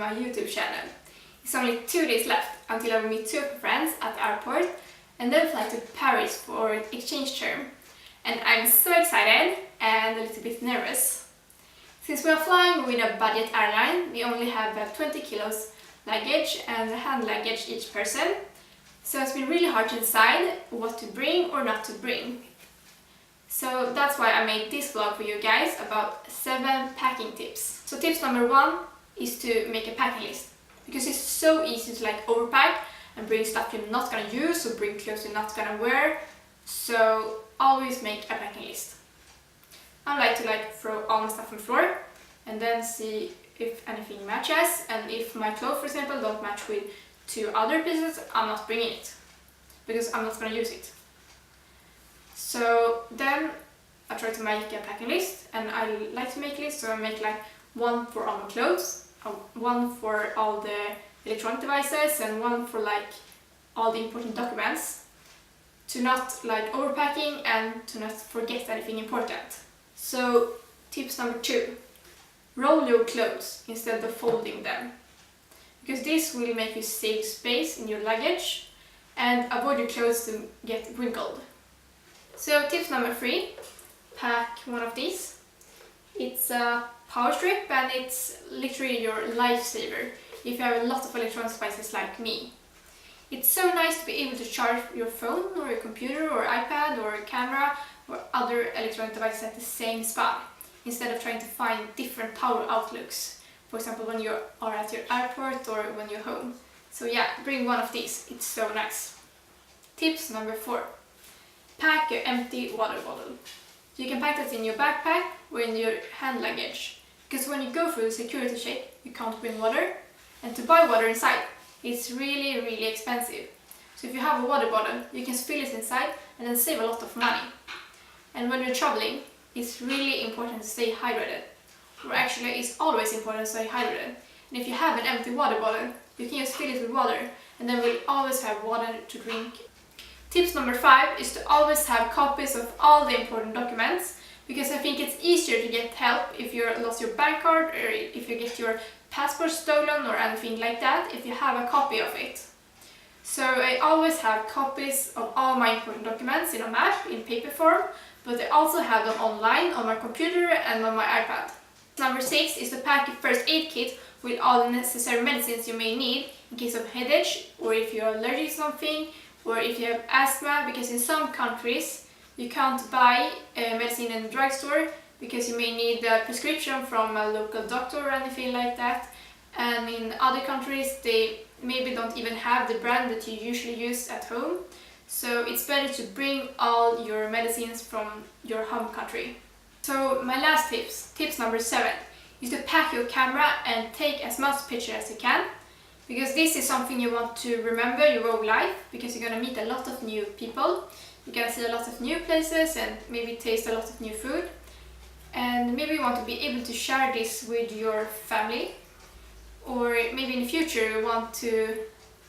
my YouTube channel. It's only 2 days left until I will meet 2 of my friends at the airport and then fly to Paris for exchange term. And I'm so excited and a little bit nervous. Since we are flying with a budget airline, we only have 20 kilos luggage and hand luggage each person. So it's been really hard to decide what to bring or not to bring. So that's why I made this vlog for you guys about 7 packing tips. So tips number 1 is to make a packing list. Because it's so easy to overpack and bring stuff you're not gonna use or bring clothes you're not gonna wear. So always make a packing list. I like to throw all my stuff on the floor and then see if anything matches, and if my clothes, for example, don't match with 2 other pieces, I'm not bringing it because I'm not gonna use it. So then I try to make a packing list, and I like to make lists, so I make one for all my clothes, one for all the electronic devices, and one for all the important documents, to not overpacking and to not forget anything important. So tips number 2, roll your clothes instead of folding them, because this will make you save space in your luggage and avoid your clothes to get wrinkled. So tips number 3, pack one of these. It's a power strip and it's literally your lifesaver if you have a lot of electronic devices like me. It's so nice to be able to charge your phone or your computer or iPad or camera or other electronic devices at the same spot, instead of trying to find different power outlooks, for example when you are at your airport or when you're home. So yeah, bring one of these, it's so nice. Tips number 4, pack your empty water bottle. You can pack that in your backpack or in your hand luggage, because when you go through the security check you can't bring water, and to buy water inside it's really expensive. So if you have a water bottle, you can fill it inside and then save a lot of money. And when you're traveling, it's really important to stay hydrated. Or actually, it's always important to stay hydrated. And if you have an empty water bottle, you can just fill it with water, and then we'll always have water to drink. Tips number 5 is to always have copies of all the important documents, because I think it's easier to get help if you lost your bank card or if you get your passport stolen or anything like that, if you have a copy of it. So I always have copies of all my important documents in a map in paper form, but I also have them online on my computer and on my iPad. Number 6 is to pack a first aid kit with all the necessary medicines you may need in case of headache, or if you're allergic to something, or if you have asthma, because in some countries you can't buy medicine in the drugstore because you may need a prescription from a local doctor or anything like that. And in other countries they maybe don't even have the brand that you usually use at home. So it's better to bring all your medicines from your home country. So my last tips number 7, is to pack your camera and take as much pictures as you can. Because this is something you want to remember your whole life, because you're gonna meet a lot of new people, you're gonna see a lot of new places and maybe taste a lot of new food. And maybe you want to be able to share this with your family, or maybe in the future you want to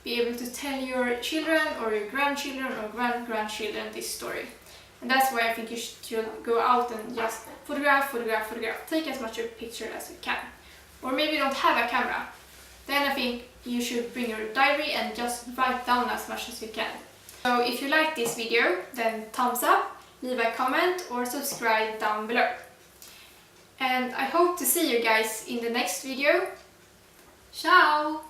be able to tell your children or your grandchildren or grandchildren this story. And that's why I think you should go out and just photograph. Take as much of a picture as you can. Or maybe you don't have a camera. Then I think you should bring your diary and just write down as much as you can. So if you like this video, then thumbs up, leave a comment or subscribe down below. And I hope to see you guys in the next video. Ciao!